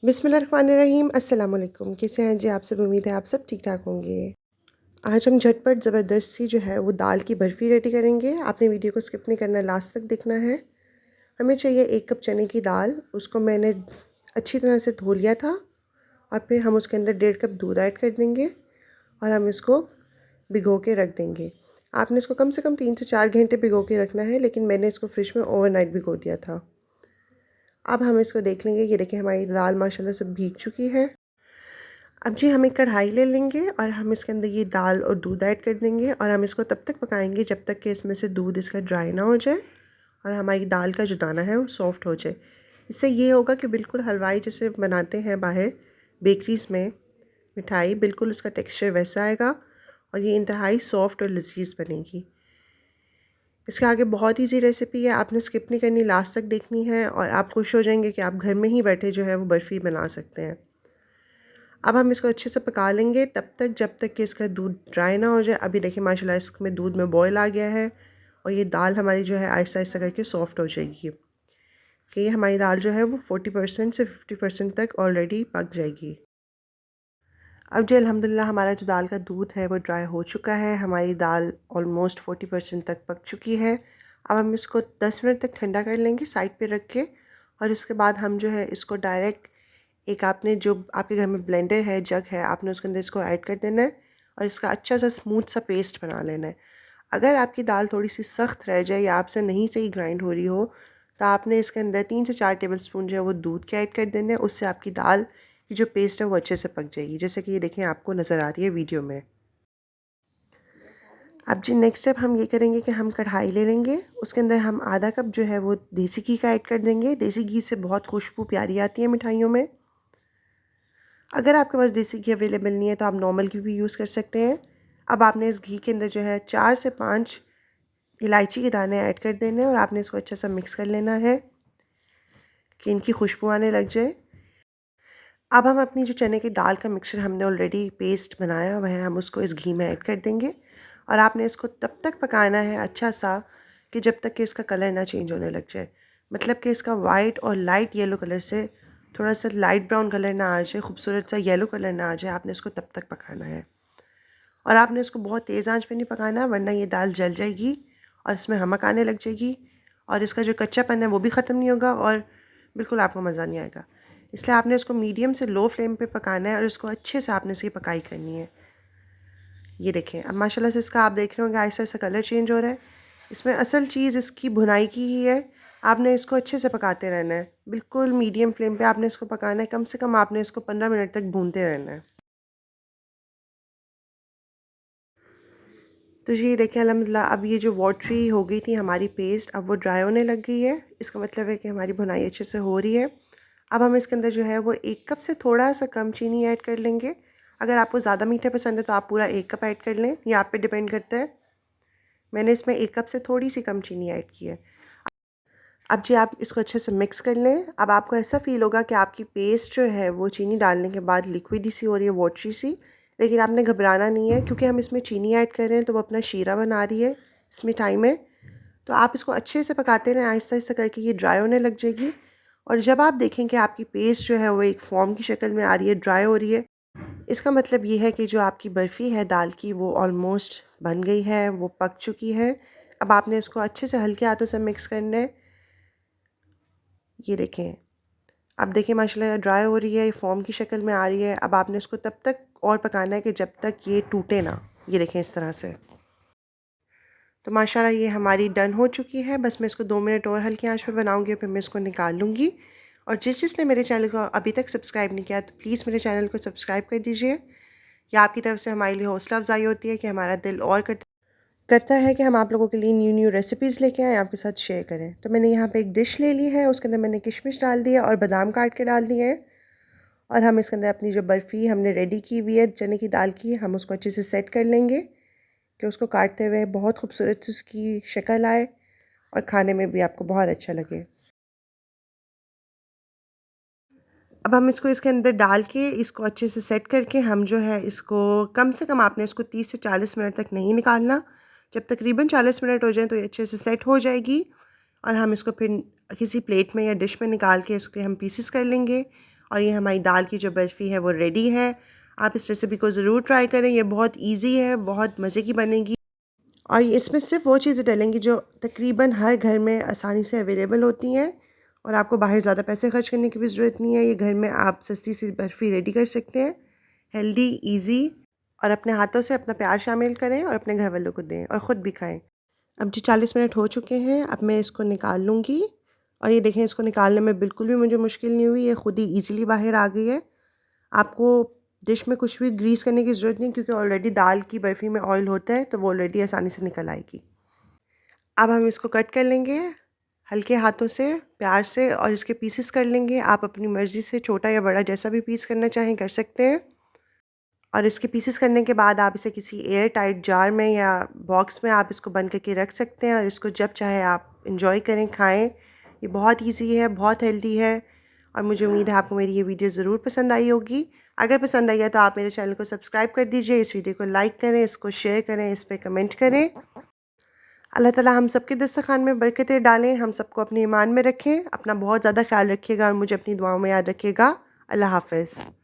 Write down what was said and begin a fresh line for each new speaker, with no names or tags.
बिस्मिल्लाहिर्रहमानिर्रहीम। अस्सलाम वालेकुम। कैसे हैं जी आप सब? उम्मीद है आप सब ठीक ठाक होंगे। आज हम झटपट ज़बरदस्त सी जो है वो दाल की बर्फ़ी रेडी करेंगे। आपने वीडियो को स्किप नहीं करना, लास्ट तक देखना है। हमें चाहिए 1 कप चने की दाल। उसको मैंने अच्छी तरह से धो लिया था और फिर हम उसके अंदर 1.5 कप दूध ऐड कर देंगे और हम इसको भिगो के रख देंगे। आपने इसको कम से कम 3 से 4 घंटे भिगो के रखना है, लेकिन मैंने इसको फ्रिज में ओवरनाइट भिगो दिया था। अब हम इसको देख लेंगे। ये देखिए हमारी दाल माशाल्लाह सब भीग चुकी है। अब जी हम एक कढ़ाई ले लेंगे और हम इसके अंदर ये दाल और दूध ऐड कर देंगे और हम इसको तब तक पकाएंगे जब तक कि इसमें से दूध इसका ड्राई ना हो जाए और हमारी दाल का जो दाना है वो सॉफ्ट हो जाए। इससे ये होगा कि बिल्कुल हलवाई जैसे बनाते हैं बाहर बेकरीज़ में मिठाई, बिल्कुल उसका टेक्सचर वैसा आएगा और ये इंतहाई सॉफ्ट और लजीज बनेगी। इसके आगे बहुत ईजी रेसिपी है, आपने स्किप नहीं करनी, लास्ट तक देखनी है और आप खुश हो जाएंगे कि आप घर में ही बैठे जो है वो बर्फ़ी बना सकते हैं। अब हम इसको अच्छे से पका लेंगे तब तक जब तक कि इसका दूध ड्राई ना हो जाए। अभी देखिए माशाल्लाह इसमें दूध में बॉयल आ गया है और ये दाल हमारी जो है आहिस्ता आहिस्ता करके सॉफ्ट हो जाएगी कि ये हमारी दाल जो है वो 40% से 50% तक ऑलरेडी पक जाएगी। अब जो अल्हम्दुलिल्लाह हमारा जो दाल का दूध है वो ड्राई हो चुका है। हमारी दाल ऑलमोस्ट 40% तक पक चुकी है। अब हम इसको 10 मिनट तक ठंडा कर लेंगे साइड पे रख के और इसके बाद हम जो है इसको डायरेक्ट एक आपने जो आपके घर में ब्लेंडर है, जग है, आपने उसके अंदर इसको ऐड कर देना है और इसका अच्छा सा स्मूथ सा पेस्ट बना लेना है। अगर आपकी दाल थोड़ी सी सख्त रह जाए या आपसे नहीं सही ग्राइंड हो रही हो तो आपने इसके अंदर 3 से 4 टेबलस्पून जो है वो दूध के ऐड कर देना है। उससे आपकी दाल की जो पेस्ट है वो अच्छे से पक जाएगी, जैसे कि ये देखें आपको नज़र आ रही है वीडियो में। अब जी नेक्स्ट स्टेप हम ये करेंगे कि हम कढ़ाई ले लेंगे, उसके अंदर हम आधा कप जो है वो देसी घी का ऐड कर देंगे। देसी घी से बहुत खुशबू प्यारी आती है मिठाइयों में। अगर आपके पास देसी घी अवेलेबल नहीं है तो आप नॉर्मल घी भी यूज़ कर सकते हैं। अब आपने इस घी के अंदर जो है 4 से 5 इलायची के दाने ऐड कर देने हैं और आपने इसको अच्छा सा मिक्स कर लेना है कि इनकी खुशबू आने लग जाए। अब हम अपनी जो चने की दाल का मिक्सचर हमने ऑलरेडी पेस्ट बनाया हुआ है, हम उसको इस घी में ऐड कर देंगे और आपने इसको तब तक पकाना है अच्छा सा कि जब तक कि इसका कलर ना चेंज होने लग जाए। मतलब कि इसका वाइट और लाइट येलो कलर से थोड़ा सा लाइट ब्राउन कलर ना आ जाए, खूबसूरत सा येलो कलर ना आ जाए, आपने इसको तब तक पकाना है। और आपने इसको बहुत तेज़ आंच पे नहीं पकाना वरना ये दाल जल जाएगी और इसमें हमक आने लग जाएगी और इसका जो कच्चापन है वो भी ख़त्म नहीं होगा और बिल्कुल आपको मज़ा नहीं आएगा। इसलिए आपने इसको मीडियम से लो फ्लेम पे पकाना है और इसको अच्छे से आपने इसकी पकाई करनी है। ये देखें अब माशाल्लाह से इसका आप देख रहे होंगे आहिस्ता आहिस्ता कलर चेंज हो रहा है। इसमें असल चीज़ इसकी भुनाई की ही है। आपने इसको अच्छे से पकाते रहना है, बिल्कुल मीडियम फ्लेम पे आपने इसको पकाना है। कम से कम आपने इसको 15 मिनट तक भूनते रहना है। तो जी देखिए अल्हम्दुलिल्लाह अब ये जो वाटरी हो गई थी हमारी पेस्ट, अब वो ड्राई होने लग गई है। इसका मतलब है कि हमारी भुनाई अच्छे से हो रही है। अब हम इसके अंदर जो है वो 1 कप से थोड़ा सा कम चीनी ऐड कर लेंगे। अगर आपको ज़्यादा मीठा पसंद है तो आप पूरा 1 कप ऐड कर लें, ये आप पे डिपेंड करता है। मैंने इसमें 1 कप से थोड़ी सी कम चीनी ऐड की है। अब जी आप इसको अच्छे से मिक्स कर लें। अब आपको ऐसा फ़ील होगा कि आपकी पेस्ट जो है वो चीनी डालने के बाद लिक्विडी सी हो रही है, वाटरी सी। लेकिन आपने घबराना नहीं है क्योंकि हम इसमें चीनी ऐड कर रहे हैं तो वो अपना शीरा बना रही है इस मिठाई में। तो आप इसको अच्छे से पकाते रहें, आहिस्ता आहिस्ता करके ये ड्राई होने लग जाएगी। और जब आप देखें कि आपकी पेस्ट जो है वो एक फॉर्म की शक्ल में आ रही है, ड्राई हो रही है, इसका मतलब ये है कि जो आपकी बर्फ़ी है दाल की वो ऑलमोस्ट बन गई है, वो पक चुकी है। अब आपने इसको अच्छे से हल्के हाथों से मिक्स करना है। ये देखें, अब देखिए माशाल्लाह ड्राई हो रही है, ये फ़ोम की शक्ल में आ रही है। अब आपने इसको तब तक और पकाना है कि जब तक ये टूटे ना। ये देखें इस तरह से। तो माशाल्लाह ये हमारी डन हो चुकी है। बस मैं इसको 2 मिनट और हल्की आंच पे बनाऊंगी और फिर मैं इसको निकाल लूँगी। और जिसने मेरे चैनल को अभी तक सब्सक्राइब नहीं किया तो प्लीज़ मेरे चैनल को सब्सक्राइब कर दीजिए। यह आपकी तरफ से हमारे लिए हौसला अफजाई होती है कि हमारा दिल और करता है कि हम आप लोगों के लिए न्यू न्यू रेसिपीज़ लेके आएँ, आपके साथ शेयर करें। तो मैंने यहाँ पे एक डिश ले ली है, उसके अंदर मैंने किशमिश डाल दिया और बादाम काट के डाल दिए हैं। और हम इसके अंदर अपनी जो बर्फ़ी हमने रेडी की हुई है चने की दाल की, हम उसको अच्छे से सेट कर लेंगे कि उसको काटते हुए बहुत खूबसूरत सी उसकी शक्ल आए और खाने में भी आपको बहुत अच्छा लगे। अब हम इसको इसके अंदर डाल के इसको अच्छे से सेट करके हम जो है इसको कम से कम आपने इसको 30 से 40 मिनट तक नहीं निकालना। जब तकरीबन 40 मिनट हो जाएँ तो ये अच्छे से सेट हो जाएगी और हम इसको फिर किसी प्लेट में या डिश में निकाल के इसके हम पीसेस कर लेंगे और ये हमारी दाल की जो बर्फ़ी है वो रेडी है। आप इस रेसिपी को ज़रूर ट्राई करें, ये बहुत ईज़ी है, बहुत मज़े की बनेगी। और इसमें सिर्फ वो चीज़ें डलेंगी जो तकरीबन हर घर में आसानी से अवेलेबल होती हैं और आपको बाहर ज़्यादा पैसे खर्च करने की भी ज़रूरत नहीं है। ये घर में आप सस्ती सी बर्फ़ी रेडी कर सकते हैं, हेल्दी, ईज़ी, और अपने हाथों से अपना प्यार शामिल करें और अपने घर वालों को दें और ख़ुद भी खाएँ। अब जी 40 मिनट हो चुके हैं, अब मैं इसको निकाल लूँगी और ये देखें, इसको निकालने में बिल्कुल भी मुझे मुश्किल नहीं हुई, ये ख़ुद ही ईज़िली बाहर आ गई है। आपको डिश में कुछ भी ग्रीस करने की ज़रूरत नहीं, क्योंकि ऑलरेडी दाल की बर्फ़ी में ऑयल होता है, तो वो ऑलरेडी आसानी से निकल आएगी। अब हम इसको कट कर लेंगे हल्के हाथों से, प्यार से, और इसके पीसेस कर लेंगे। आप अपनी मर्ज़ी से छोटा या बड़ा जैसा भी पीस करना चाहें कर सकते हैं। और इसके पीसेस करने के बाद आप इसे किसी एयर टाइट जार में या बॉक्स में आप इसको बंद करके रख सकते हैं और इसको जब चाहे आप इंजॉय करें, खाएँ। ये बहुत ईज़ी है, बहुत हेल्दी है और मुझे उम्मीद है आपको मेरी ये वीडियो ज़रूर पसंद आई होगी। अगर पसंद आई है तो आप मेरे चैनल को सब्सक्राइब कर दीजिए, इस वीडियो को लाइक करें, इसको शेयर करें, इस पे कमेंट करें। अल्लाह ताला हम सबके दस्तरख़्वान में बरकतें डालें, हम सबको अपने ईमान में रखें। अपना बहुत ज़्यादा ख्याल रखिएगा और मुझे अपनी दुआओं में याद रखिएगा। अल्लाह हाफ़िज़।